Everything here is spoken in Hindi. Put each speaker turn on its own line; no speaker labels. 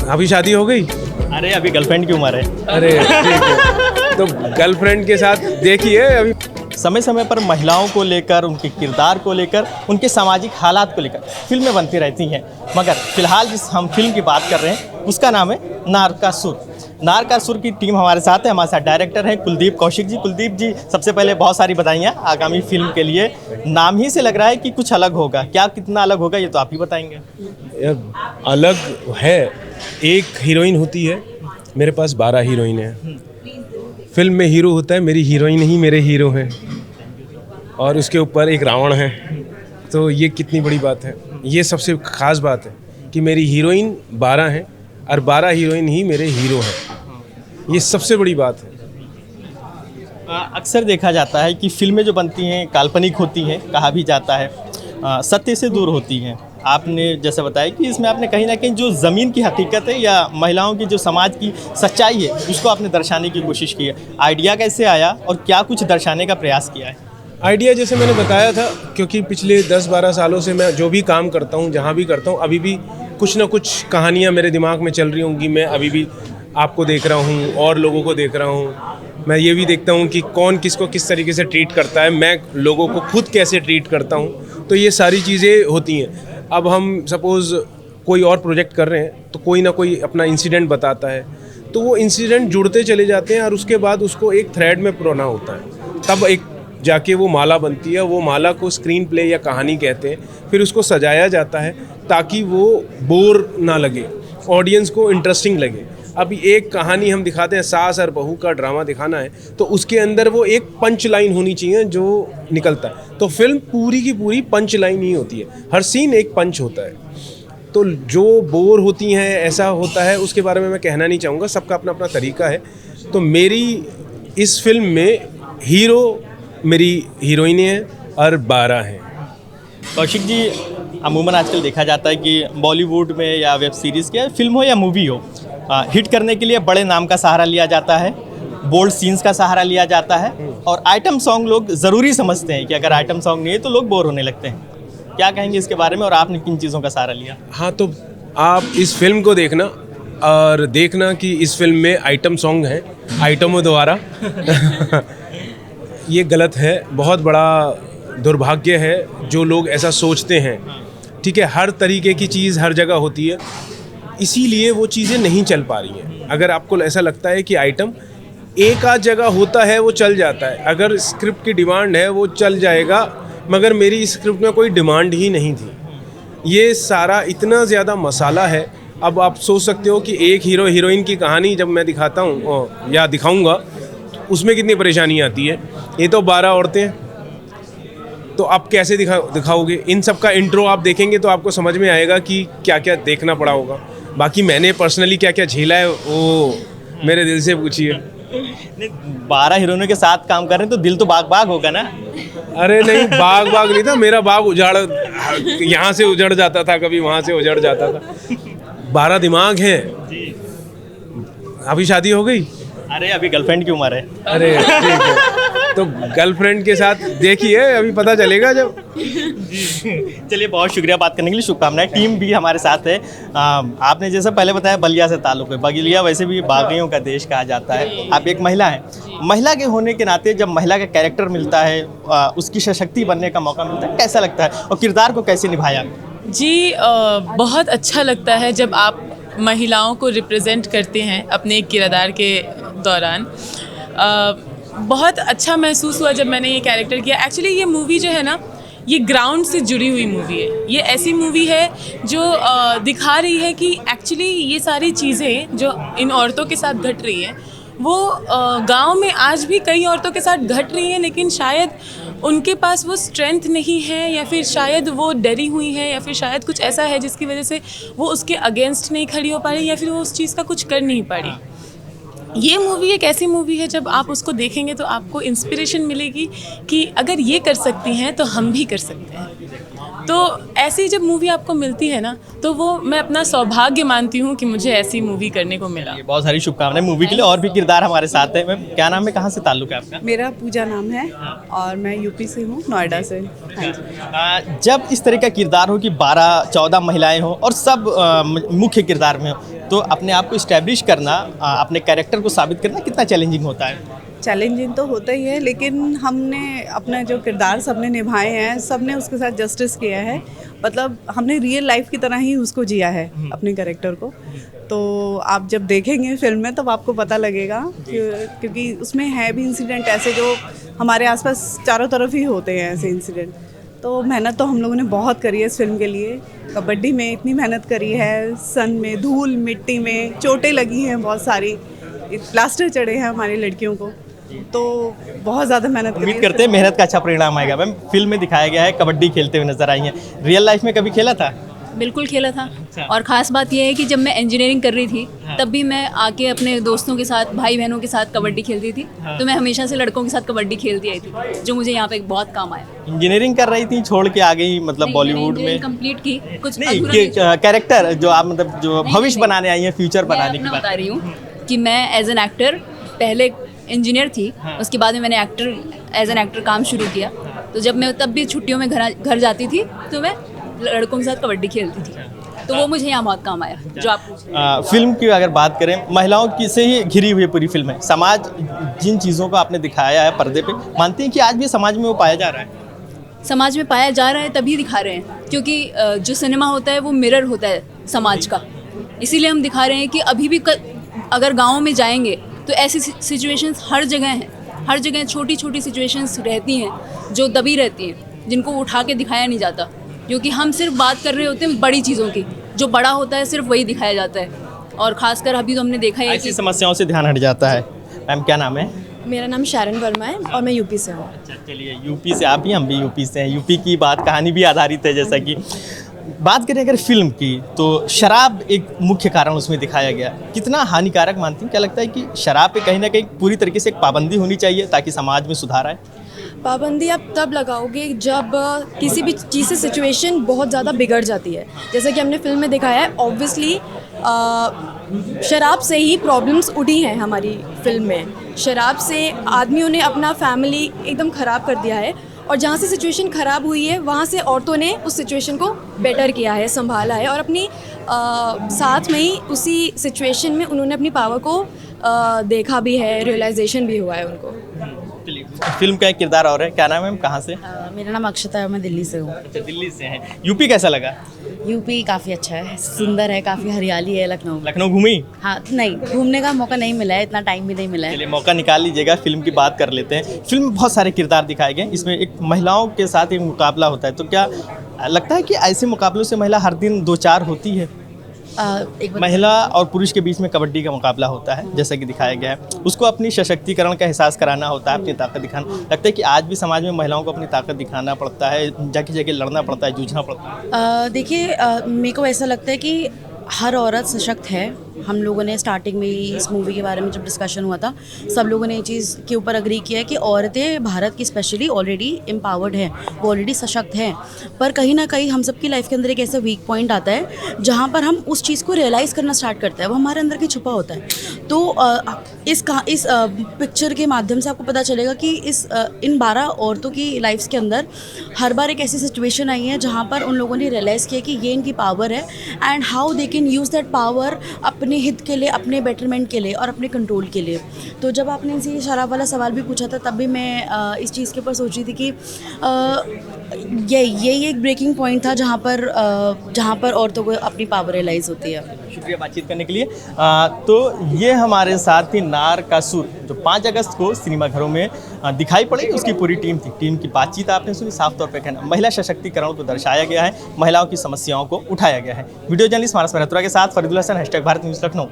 अभी शादी हो गई?
अरे अभी गर्लफ्रेंड की उम्र है।
अरे ठीक है, तो गर्लफ्रेंड के साथ देखिए अभी।
समय समय पर महिलाओं को लेकर, उनके किरदार को लेकर, उनके सामाजिक हालात को लेकर फिल्में बनती रहती हैं, मगर फिलहाल जिस हम फिल्म की बात कर रहे हैं उसका नाम है नारकासुर। नारकासुर की टीम हमारे साथ है। हमारे साथ डायरेक्टर हैं कुलदीप कौशिक जी। कुलदीप जी, सबसे पहले बहुत सारी बधाइयाँ आगामी फिल्म के लिए। नाम ही से लग रहा है कि कुछ अलग होगा, क्या कितना अलग होगा ये तो आप ही बताएंगे।
अलग है, एक हीरोइन होती है, मेरे पास 12 हीरोइन है। फिल्म में हीरो होता है, मेरी हीरोइन ही मेरे हीरो हैं, और उसके ऊपर एक रावण है। तो ये कितनी बड़ी बात है, ये सबसे ख़ास बात है कि मेरी हीरोइन 12 हैं और 12 हीरोइन ही मेरे हीरो हैं। ये सबसे बड़ी बात है।
अक्सर देखा जाता है कि फिल्में जो बनती हैं काल्पनिक होती हैं, कहा भी जाता है सत्य से दूर होती हैं। आपने जैसे बताया कि इसमें आपने कहीं ना कहीं जो ज़मीन की हकीकत है या महिलाओं की जो समाज की सच्चाई है उसको आपने दर्शाने की कोशिश की है। आइडिया कैसे आया और क्या कुछ दर्शाने का प्रयास किया है?
आइडिया जैसे मैंने बताया था, क्योंकि पिछले 10-12 सालों से मैं जो भी काम करता हूँ, जहाँ भी करता हूँ, अभी भी कुछ ना कुछ कहानियाँ मेरे दिमाग में चल रही होंगी। मैं अभी भी आपको देख रहा हूँ और लोगों को देख रहा हूँ। मैं ये भी देखता हूँ कि कौन किसको किस तरीके से ट्रीट करता है, मैं लोगों को खुद कैसे ट्रीट करता हूँ। तो ये सारी चीज़ें होती हैं। अब हम सपोज़ कोई और प्रोजेक्ट कर रहे हैं तो कोई ना कोई अपना इंसिडेंट बताता है, तो वो इंसिडेंट जुड़ते चले जाते हैं और उसके बाद उसको एक थ्रेड में पिरोना होता है, तब एक जाके वो माला बनती है। वो माला को स्क्रीन प्ले या कहानी कहते हैं। फिर उसको सजाया जाता है ताकि वो बोर ना लगे, ऑडियंस को इंटरेस्टिंग लगे। अभी एक कहानी हम दिखाते हैं, सास और बहू का ड्रामा दिखाना है, तो उसके अंदर वो एक पंच लाइन होनी चाहिए जो निकलता है। तो फिल्म पूरी की पूरी पंच लाइन ही होती है, हर सीन एक पंच होता है। तो जो बोर होती हैं, ऐसा होता है, उसके बारे में मैं कहना नहीं चाहूँगा, सबका अपना अपना तरीका है। तो मेरी इस फिल्म में हीरो मेरी हीरोइनें हैं और 12 हैं।
कौशिक जी, अमूमन आजकल देखा जाता है कि बॉलीवुड में या वेब सीरीज़ के फिल्म हो या मूवी हो, हिट करने के लिए बड़े नाम का सहारा लिया जाता है, बोल्ड सीन्स का सहारा लिया जाता है, और आइटम सॉन्ग लोग ज़रूरी समझते हैं कि अगर आइटम सॉन्ग नहीं है तो लोग बोर होने लगते हैं। क्या कहेंगे इसके बारे में, और आपने किन चीज़ों का सहारा लिया?
हाँ, तो आप इस फिल्म को देखना और देखना कि इस फिल्म में आइटम सॉन्ग हैं, आइटमों द्वारा ये गलत है, बहुत बड़ा दुर्भाग्य है जो लोग ऐसा सोचते हैं। ठीक है, हर तरीके की चीज़ हर जगह होती है, इसीलिए वो चीज़ें नहीं चल पा रही हैं। अगर आपको ऐसा लगता है कि आइटम एक आध जगह होता है, वो चल जाता है, अगर स्क्रिप्ट की डिमांड है वो चल जाएगा, मगर मेरी स्क्रिप्ट में कोई डिमांड ही नहीं थी। ये सारा इतना ज़्यादा मसाला है। अब आप सोच सकते हो कि एक हीरो हीरोइन की कहानी जब मैं दिखाता हूँ या दिखाऊँगा, उसमें कितनी परेशानी आती है। ये तो 12 औरतें हैं, तो आप कैसे दिखाओगे? इन सब का इंट्रो आप देखेंगे तो आपको समझ में आएगा कि क्या क्या देखना पड़ा होगा। बाकी मैंने पर्सनली क्या क्या झेला है वो मेरे दिल से पूछिए।
12 हीरोइनों के साथ काम कर रहे हैं तो दिल तो बाग बाग होगा ना?
अरे नहीं, बाग बाग नहीं था, मेरा बाग उजाड़, यहाँ से उजड़ जाता था, कभी वहाँ से उजड़ जाता था। 12 दिमाग हैं। अभी शादी हो गई?
अरे अभी गर्लफ्रेंड की उम्र है।
अरे ठीक है, तो गर्लफ्रेंड के साथ देखिए, अभी पता चलेगा जब।
चलिए, बहुत शुक्रिया बात करने के लिए, शुभकामनाएं। टीम भी हमारे साथ है। आपने जैसे पहले बताया बलिया से ताल्लुक़ है, बलिया वैसे भी बागियों का देश कहा जाता है। आप एक महिला हैं, महिला के होने के नाते जब महिला का कैरेक्टर मिलता है, उसकी सशक्ति बनने का मौका मिलता है, कैसा लगता है और किरदार को कैसे निभाया?
जी, बहुत अच्छा लगता है जब आप महिलाओं को रिप्रेजेंट करते हैं अपने किरदार के दौरान। बहुत अच्छा महसूस हुआ जब मैंने ये कैरेक्टर किया। एक्चुअली ये मूवी जो है ना, ये ग्राउंड से जुड़ी हुई मूवी है। ये ऐसी मूवी है जो दिखा रही है कि एक्चुअली ये सारी चीज़ें जो इन औरतों के साथ घट रही हैं वो गांव में आज भी कई औरतों के साथ घट रही हैं, लेकिन शायद उनके पास वो स्ट्रेंथ नहीं है, या फिर शायद वो डरी हुई है, या फिर शायद कुछ ऐसा है जिसकी वजह से वो उसके अगेंस्ट नहीं खड़ी हो पा रही, या फिर वो उस चीज़ का कुछ कर नहीं पा रही। ये मूवी एक ऐसी मूवी है जब आप उसको देखेंगे तो आपको इंस्पिरेशन मिलेगी कि अगर ये कर सकती हैं तो हम भी कर सकते हैं। तो ऐसी जब मूवी आपको मिलती है ना, तो वो मैं अपना सौभाग्य मानती हूँ कि मुझे ऐसी मूवी करने को मिला।
बहुत सारी शुभकामनाएं मूवी के लिए। और भी किरदार हमारे साथ है। मैम, क्या नाम है, कहाँ से ताल्लुक़ है आपका?
मेरा पूजा नाम है और मैं यूपी से हूँ, नोएडा से। हाँ जी।
जब इस तरह का किरदार हो कि 12-14 महिलाएं हों और सब मुख्य किरदार में हो, तो अपने आप को इस्टेब्लिश करना, अपने कैरेक्टर को साबित करना कितना चैलेंजिंग होता है?
चैलेंजिंग तो होता ही है, लेकिन हमने अपना जो किरदार सबने निभाए हैं, सबने उसके साथ जस्टिस किया है। मतलब हमने रियल लाइफ की तरह ही उसको जिया है अपने कैरेक्टर को। तो आप जब देखेंगे फिल्म में तब आपको पता लगेगा क्योंकि उसमें है भी इंसिडेंट ऐसे जो हमारे आसपास चारों तरफ ही होते हैं ऐसे इंसिडेंट। तो मेहनत तो हम लोगों ने बहुत करी है इस फिल्म के लिए। कबड्डी में इतनी मेहनत करी है, सन में, धूल मिट्टी में, चोटें लगी हैं बहुत सारी, प्लास्टर चढ़े हैं हमारी लड़कियों को, तो बहुत ज़्यादा मेहनत करी है।
उम्मीद करते हैं मेहनत का अच्छा परिणाम आएगा। मैम, फिल्म में दिखाया गया है कबड्डी खेलते हुए नजर आई हैं, रियल लाइफ में कभी खेला था?
बिल्कुल खेला था। और ख़ास बात यह है कि जब मैं इंजीनियरिंग कर रही थी तब भी मैं आके अपने दोस्तों के साथ, भाई बहनों के साथ कबड्डी खेलती थी। तो मैं हमेशा से लड़कों के साथ कबड्डी खेलती आई थी, जो मुझे यहाँ पे बहुत काम आया।
इंजीनियरिंग कर रही थी, छोड़ के आ गई मतलब बॉलीवुड में?
कंप्लीट की, कुछ
नहीं, कैरेक्टर जो आप मतलब जो भविष्य बनाने आई है, फ्यूचर बनाने की बात
बता रही हूँ कि मैं एज एन एक्टर पहले इंजीनियर थी, उसके बाद में मैंने एज एन एक्टर काम शुरू किया। तो जब मैं तब भी छुट्टियों में घर जाती थी तो मैं लड़कों के साथ कबड्डी खेलती थी, तो वो मुझे यहाँ बहुत काम आया। जो आप
फिल्म की अगर बात करें, महिलाओं की से ही घिरी हुई पूरी फिल्म है। समाज जिन चीज़ों को आपने दिखाया है पर्दे पे, मानते हैं कि आज भी समाज में वो पाया जा रहा है?
समाज में पाया जा रहा है तभी दिखा रहे हैं, क्योंकि जो सिनेमा होता है वो मिरर होता है समाज का। इसीलिए हम दिखा रहे हैं कि अभी भी अगर गाँव में जाएंगे तो ऐसी सिचुएशंस हर जगह हैं, हर जगह छोटी छोटी सिचुएशंस रहती हैं जो दबी रहती हैं, जिनको उठा के दिखाया नहीं जाता। क्योंकि हम सिर्फ बात कर रहे होते हैं बड़ी चीज़ों की, जो बड़ा होता है सिर्फ वही दिखाया जाता है। और ख़ासकर अभी तो हमने देखा है
ऐसी समस्याओं से ध्यान हट जाता है। मैम, क्या नाम है?
मेरा नाम शारन वर्मा है और मैं यूपी से हूँ।
अच्छा, चलिए, यूपी से आप भी, हम भी यूपी से हैं। यूपी की बात, कहानी भी आधारित है। जैसा कि बात करें अगर फिल्म की, तो शराब एक मुख्य कारण उसमें दिखाया गया। कितना हानिकारक मानती हैं? क्या लगता है कि शराब पे कहीं ना कहीं पूरी तरीके से एक पाबंदी होनी चाहिए ताकि समाज में सुधार आए?
पाबंदी आप तब लगाओगे जब किसी भी चीज़ से सिचुएशन बहुत ज़्यादा बिगड़ जाती है। जैसा कि हमने फिल्म में दिखाया है, ऑब्वियसली शराब से ही प्रॉब्लम्स उठी हैं हमारी फिल्म में। शराब से आदमियों ने अपना फैमिली एकदम ख़राब कर दिया है, और जहाँ से सिचुएशन ख़राब हुई है वहाँ से औरतों ने उस सिचुएशन को बेटर किया है, संभाला है, और अपनी साथ में ही उसी सिचुएशन में उन्होंने अपनी पावर को देखा भी है, रियलाइजेशन भी हुआ है उनको।
चलिए, फिल्म का एक किरदार और है, क्या नाम है? हम कहाँ से?
मेरा नाम अक्षता है, मैं दिल्ली से हूँ।
अच्छा, दिल्ली से हैं। यूपी कैसा लगा?
यूपी काफ़ी अच्छा है, सुंदर है, काफ़ी हरियाली है।
लखनऊ घूमी?
हाँ, नहीं, घूमने का मौका नहीं मिला है, इतना टाइम भी नहीं मिला है।
चलिए, मौका निकाल लीजिएगा, फिल्म की बात कर लेते हैं। फिल्म में बहुत सारे किरदार दिखाए गए, इसमें एक महिलाओं के साथ एक मुकाबला होता है। तो क्या लगता है कि ऐसे मुकाबलों से महिला हर दिन दो चार होती है? महिला और पुरुष के बीच में कबड्डी का मुकाबला होता है, जैसा कि दिखाया गया है। उसको अपनी सशक्तिकरण का एहसास कराना होता है, अपनी ताकत दिखाना। लगता है कि आज भी समाज में महिलाओं को अपनी ताकत दिखाना पड़ता है, जगह जगह लड़ना पड़ता है, जूझना पड़ता है।
देखिए, मेरे को ऐसा लगता है कि हर औरत सशक्त है। हम लोगों ने स्टार्टिंग में ही इस मूवी के बारे में जब डिस्कशन हुआ था, सब लोगों ने ये चीज़ के ऊपर अग्री किया है कि औरतें भारत की स्पेशली ऑलरेडी एम्पावर्ड हैं, वो ऑलरेडी सशक्त हैं। पर कहीं ना कहीं हम सब की लाइफ के अंदर एक ऐसा वीक पॉइंट आता है जहाँ पर हम उस चीज़ को रियलाइज़ करना स्टार्ट करते हैं, वो हमारे अंदर की छुपा होता है। तो इस पिक्चर के माध्यम से आपको पता चलेगा कि इन 12 औरतों की लाइफ्स के अंदर हर बार एक ऐसी सिचुएशन आई है जहाँ पर उन लोगों ने रियलाइज़ किया कि ये इनकी पावर है, and how they can use that power अपने हित के लिए, अपने बेटरमेंट के लिए और अपने कंट्रोल के लिए। तो जब आपने इनसे शराब वाला सवाल भी पूछा था, तब भी मैं इस चीज़ के ऊपर सोच रही थी कि ये एक ब्रेकिंग पॉइंट था जहाँ पर औरतों को अपनी पावर रियलाइज़ होती है।
शुक्रिया बातचीत करने के लिए। तो ये हमारे साथ थी नारकासुर, जो 5 अगस्त को सिनेमाघरों में दिखाई पड़ेगी। उसकी पूरी टीम थी। टीम की बातचीत आपने सुनी, साफ तौर पे कहना महिला सशक्तिकरण को दर्शाया गया है, महिलाओं की समस्याओं को उठाया गया है। वीडियो जर्नलिस्ट मानस मेहरा के साथ फरीदुल हसन, #भारत न्यूज़ लखनऊ।